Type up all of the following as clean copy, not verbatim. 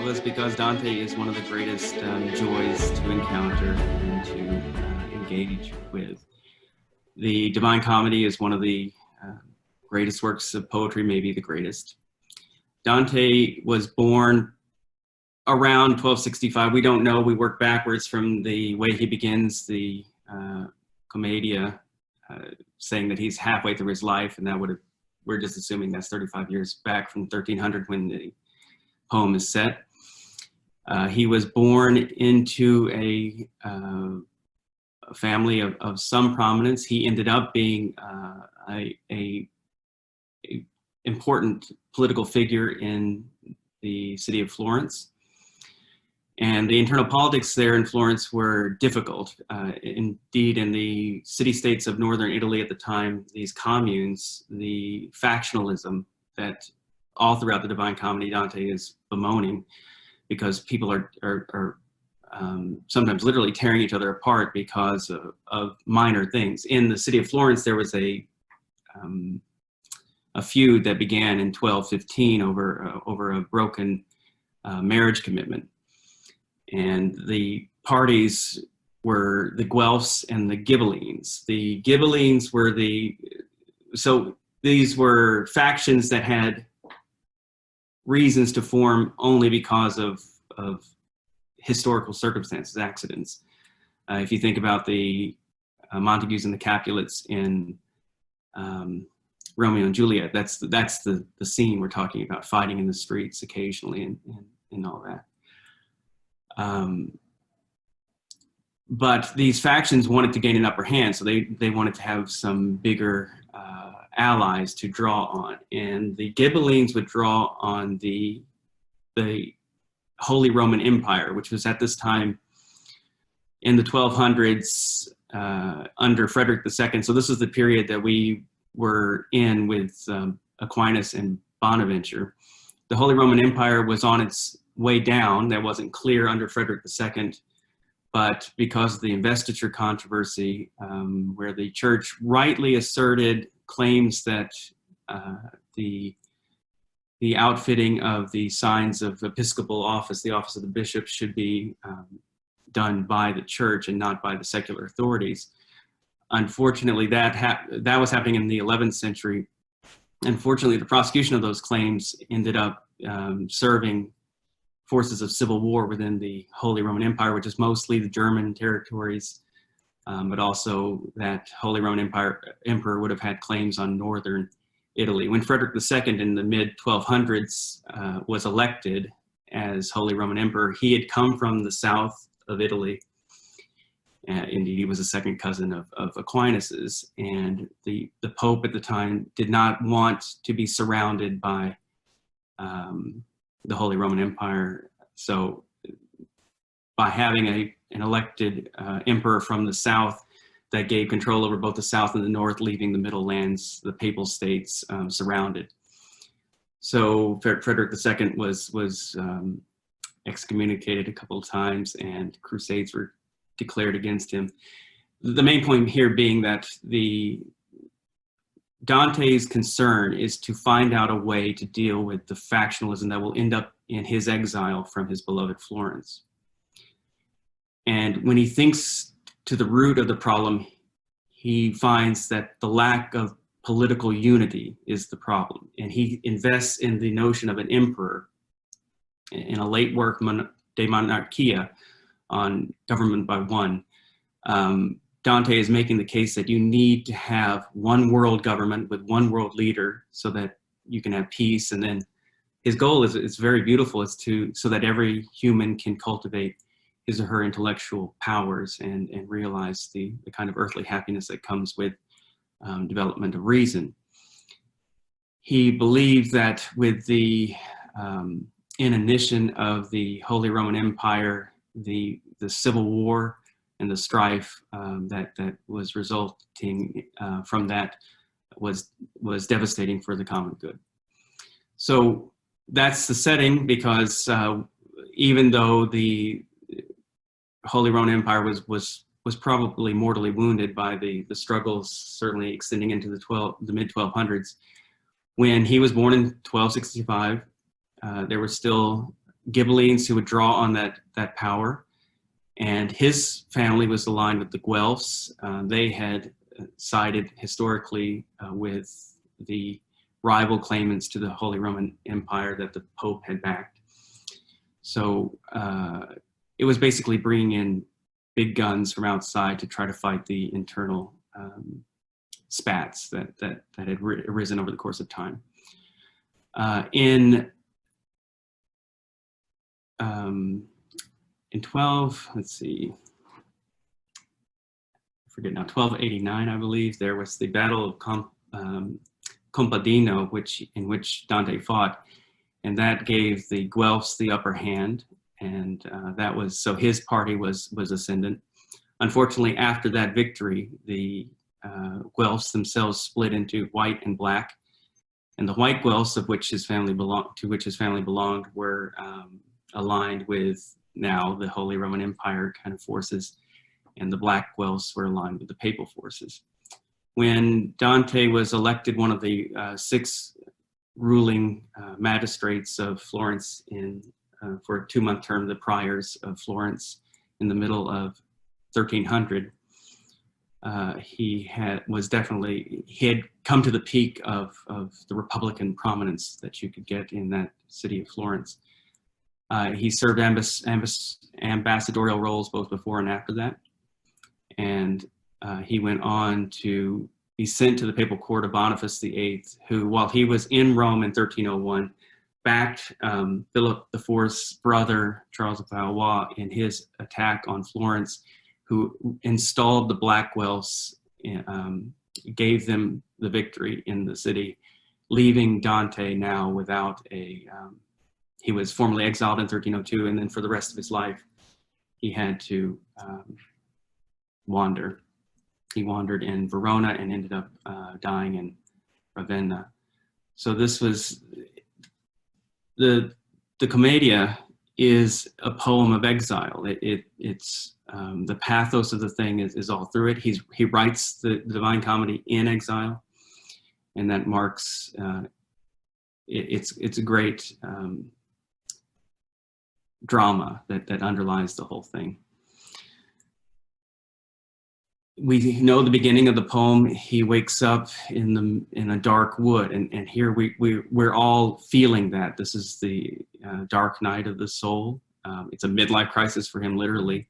of us because Dante is one of the greatest joys to encounter and to engage with. The Divine Comedy is one of the greatest works of poetry, maybe the greatest. Dante was born around 1265. We don't know. We work backwards from the way he begins the Commedia, saying that he's halfway through his life, and that would have, we're just assuming that's 35 years back from 1300 when the poem is set. He was born into a family of some prominence. He ended up being a important political figure in the city of Florence. And the internal politics there in Florence were difficult. Indeed, in the city-states of northern Italy at the time, these communes, the factionalism that all throughout the Divine Comedy Dante is bemoaning, because people are sometimes literally tearing each other apart because of minor things. In the city of Florence, there was a feud that began in 1215 over a broken marriage commitment. And the parties were the Guelphs and the Ghibellines. The Ghibellines were so these were factions that had reasons to form only because of historical circumstances, accidents. If you think about the Montagues and the Capulets in Romeo and Juliet, that's the scene we're talking about, fighting in the streets occasionally and all that. But these factions wanted to gain an upper hand, so they wanted to have some bigger allies to draw on. And the Ghibellines would draw on the Holy Roman Empire, which was at this time in the 1200s under Frederick II. So this is the period that we were in with Aquinas and Bonaventure. The Holy Roman Empire was on its way down. That wasn't clear under Frederick II, but because of the investiture controversy, where the church rightly asserted claims that the outfitting of the signs of episcopal office, the office of the bishop, should be done by the church and not by the secular authorities. Unfortunately, that was happening in the 11th century. Unfortunately, the prosecution of those claims ended up serving forces of civil war within the Holy Roman Empire, which is mostly the German territories, but also that Holy Roman Emperor would have had claims on northern Italy. When Frederick II in the mid-1200s was elected as Holy Roman Emperor, he had come from the south of Italy. Indeed, he was a second cousin of Aquinas's, and the Pope at the time did not want to be surrounded by the Holy Roman Empire. So by having an elected emperor from the south, that gave control over both the south and the north, leaving the middle lands, the papal states, surrounded. So Frederick II was excommunicated a couple of times, and crusades were declared against him. The main point here being that Dante's concern is to find out a way to deal with the factionalism that will end up in his exile from his beloved Florence. And when he thinks to the root of the problem, he finds that the lack of political unity is the problem. And he invests in the notion of an emperor in a late work, De Monarchia, on government by one. Dante is making the case that you need to have one world government with one world leader so that you can have peace. And then his goal is very beautiful, so that every human can cultivate his or her intellectual powers and realize the kind of earthly happiness that comes with development of reason. He believed that with the inanition of the Holy Roman Empire, the civil war and the strife that was resulting from that was devastating for the common good. So that's the setting, because even though the Holy Roman Empire was probably mortally wounded by the struggles, certainly extending into the mid-1200s, when he was born in 1265, there were still Ghibellines who would draw on that power. And his family was aligned with the Guelphs. They had sided historically with the rival claimants to the Holy Roman Empire that the Pope had backed. So it was basically bringing in big guns from outside to try to fight the internal spats that had arisen over the course of time. In 1289, I believe, there was the Battle of Compadino, in which Dante fought, and that gave the Guelphs the upper hand, and that was, so his party was ascendant. Unfortunately, after that victory, the Guelphs themselves split into white and black, and the white Guelphs, to which his family belonged, were aligned with now the Holy Roman Empire kind of forces, and the black Guelphs were aligned with the papal forces. When Dante was elected one of the 6 ruling magistrates of Florence for a 2-month term, the priors of Florence, in the middle of 1300, he had come to the peak of the Republican prominence that you could get in that city of Florence. He served ambassadorial roles both before and after that, and he went on to be sent to the papal court of Boniface VIII, who, while he was in Rome in 1301, backed Philip IV's brother, Charles of Valois, in his attack on Florence, who installed the Black Guelphs, gave them the victory in the city, leaving Dante now without he was formally exiled in 1302, and then for the rest of his life, he had to wander. He wandered in Verona and ended up dying in Ravenna. So this was, the Commedia is a poem of exile. It's the pathos of the thing is all through it. He writes the Divine Comedy in exile, and that marks, it's a great drama that underlies the whole thing. We know the beginning of the poem. He wakes up in a dark wood, and here we're all feeling that this is the dark night of the soul. It's a midlife crisis for him, literally,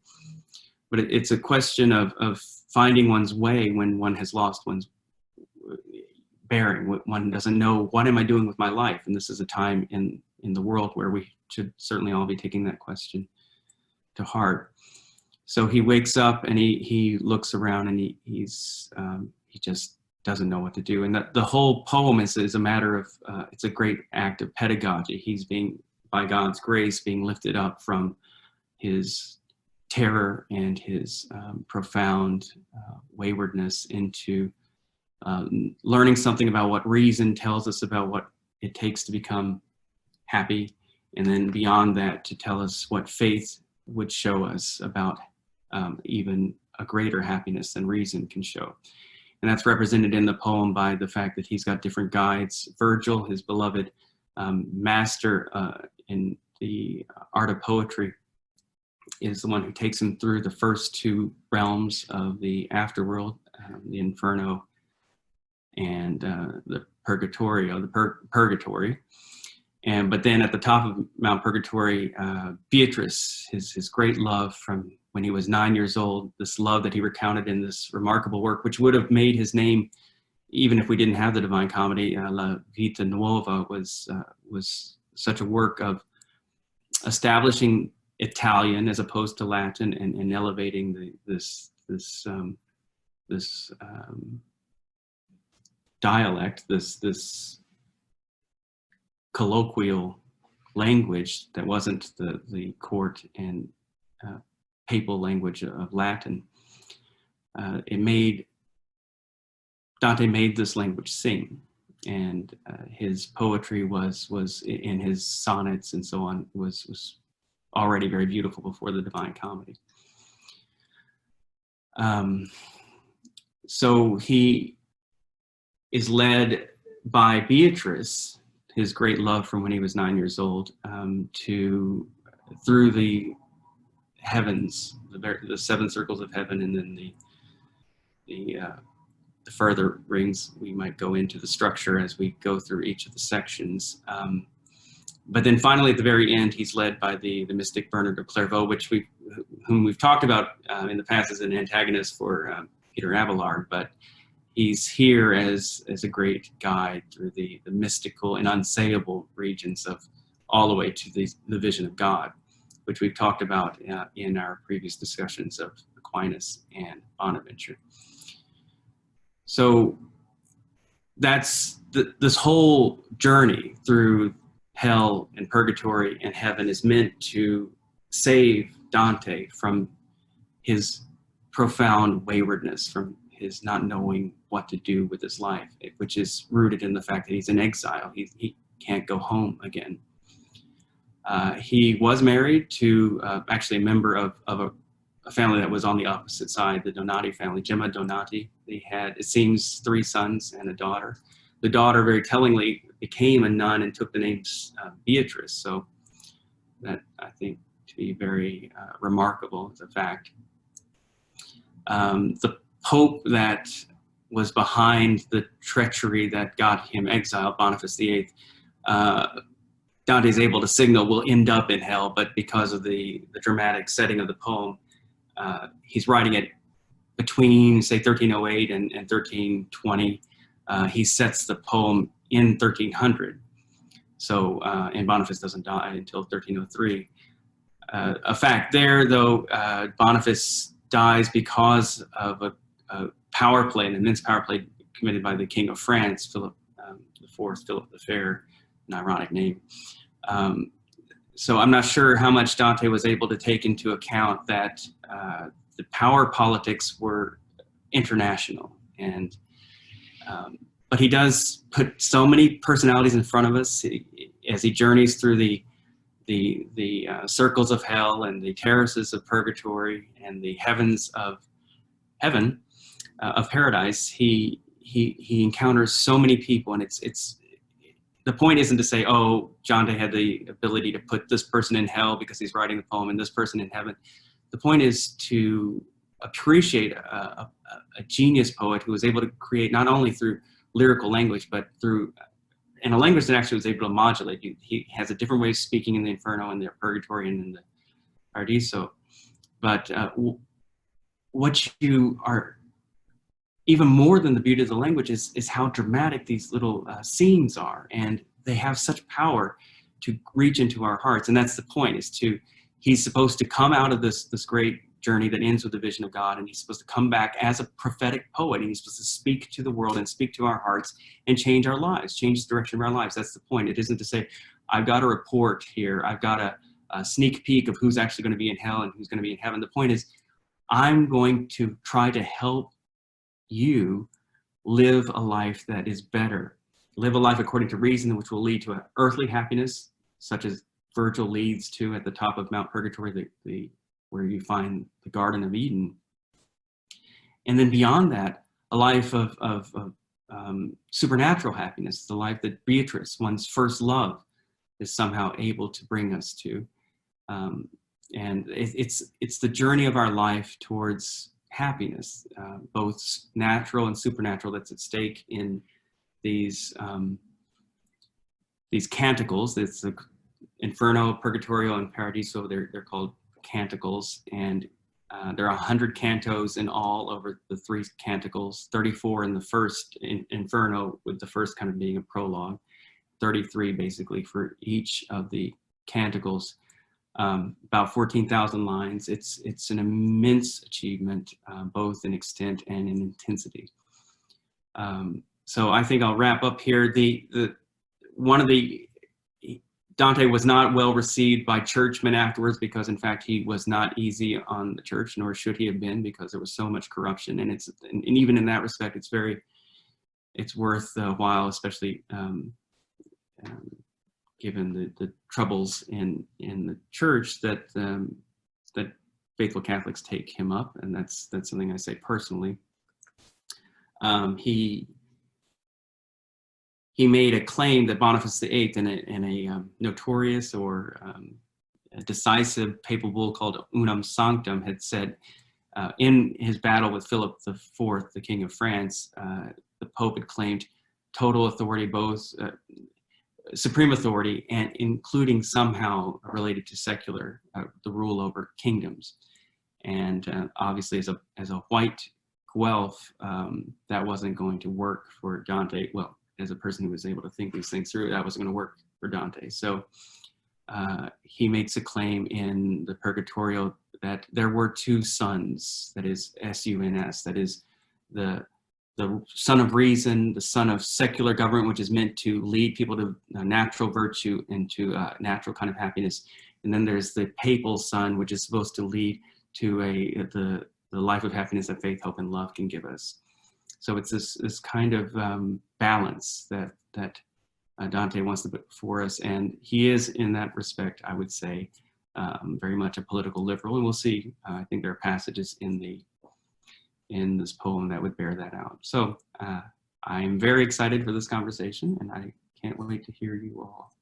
but it's a question of finding one's way when one has lost one's bearing. One doesn't know, what am I doing with my life? And this is a time in the world where we should certainly all be taking that question to heart. So he wakes up and he looks around, and he just doesn't know what to do. And the whole poem is a matter of, it's a great act of pedagogy. He's being, by God's grace, being lifted up from his terror and his profound waywardness into learning something about what reason tells us about what it takes to become happy. And then beyond that, to tell us what faith would show us about even a greater happiness than reason can show. And that's represented in the poem by the fact that he's got different guides. Virgil, his beloved master in the art of poetry, is the one who takes him through the first 2 realms of the afterworld, the Inferno and the Purgatorio, Purgatory. But then at the top of Mount Purgatory, Beatrice, his great love from when he was 9 years old, this love that he recounted in this remarkable work, which would have made his name, even if we didn't have the Divine Comedy. La Vita Nuova was such a work of establishing Italian as opposed to Latin, and elevating this dialect, this colloquial language that wasn't the court and papal language of Latin. Dante made this language sing, and his poetry was in his sonnets and so on was already very beautiful before the Divine Comedy. So he is led by Beatrice, his great love from when he was 9 years old through the heavens, the seven circles of heaven, and then the further rings. We might go into the structure as we go through each of the sections. But then finally, at the very end, he's led by the mystic Bernard of Clairvaux, whom we've talked about in the past as an antagonist for Peter Abelard, but he's here as a great guide through the mystical and unsayable regions of all the way to the vision of God, which we've talked about in our previous discussions of Aquinas and Bonaventure. So that's this whole journey through hell and purgatory and heaven is meant to save Dante from his profound waywardness, from his not knowing what to do with his life, which is rooted in the fact that he's in exile. He can't go home again. He was married to actually a member of a family that was on the opposite side, the Donati family, Gemma Donati. They had, it seems, 3 sons and a daughter. The daughter, very tellingly, became a nun and took the name Beatrice. So that, I think, to be very remarkable as a fact. The Pope that was behind the treachery that got him exiled, Boniface VIII, Dante's able to signal will end up in hell, but because of the dramatic setting of the poem, he's writing it between, say, 1308 and 1320. He sets the poem in 1300. So, and Boniface doesn't die until 1303. A fact there, though, Boniface dies because of a power play, an immense power play committed by the King of France, Philip IV, Philip the Fair, an ironic name. So I'm not sure how much Dante was able to take into account that the power politics were international, and but he does put so many personalities in front of us as he journeys through the circles of hell and the terraces of purgatory and the heavens of heaven, of paradise. He encounters so many people, and it's the point isn't to say, oh, Dante had the ability to put this person in hell because he's writing the poem and this person in heaven. The point is to appreciate a genius poet who was able to create not only through lyrical language, but in a language that actually was able to modulate. He has a different way of speaking in the Inferno and the Purgatory and in the Paradiso. But what you are, even more than the beauty of the language, is how dramatic these little scenes are. And they have such power to reach into our hearts. And that's the point, he's supposed to come out of this great journey that ends with the vision of God, and he's supposed to come back as a prophetic poet, and he's supposed to speak to the world and speak to our hearts and change our lives, change the direction of our lives. That's the point. It isn't to say, I've got a report here, I've got a sneak peek of who's actually going to be in hell and who's going to be in heaven. The point is, I'm going to try to help you live a life that is better, live a life according to reason, which will lead to an earthly happiness, such as Virgil leads to at the top of Mount Purgatory, where you find the Garden of Eden. And then beyond that, a life of supernatural happiness, the life that Beatrice, one's first love, is somehow able to bring us to. And it's the journey of our life towards happiness, both natural and supernatural, that's at stake in these canticles. It's the Inferno, Purgatorio, and Paradiso. They're called canticles, and there are 100 cantos in all over the 3 canticles, 34 in the first Inferno, with the first kind of being a prologue, 33 basically for each of the canticles, about 14,000 lines. It's an immense achievement, both in extent and in intensity. So I think I'll wrap up here. Dante was not well received by churchmen afterwards, because in fact he was not easy on the church, nor should he have been, because there was so much corruption. And even in that respect, it's worth a while, especially given the troubles in the church, that faithful Catholics take him up, and that's something I say personally. he made a claim that Boniface VIII, in a notorious or a decisive papal bull called Unam Sanctum, had said in his battle with Philip IV, the King of France, the Pope had claimed total authority, both supreme authority, and including somehow related to secular, the rule over kingdoms. And obviously, as a white Guelph, that wasn't going to work for Dante. Well, as a person who was able to think these things through, that wasn't going to work for Dante. So he makes a claim in the Purgatorial that there were two suns, that is S-U-N-S, that is the son of reason, the son of secular government, which is meant to lead people to natural virtue and to natural kind of happiness. And then there's the papal son, which is supposed to lead to the life of happiness that faith, hope, and love can give us. So it's this kind of balance that Dante wants to put before us, and he is, in that respect, I would say, very much a political liberal. And we'll see. I think there are passages in this poem that would bear that out. So I'm very excited for this conversation, and I can't wait to hear you all.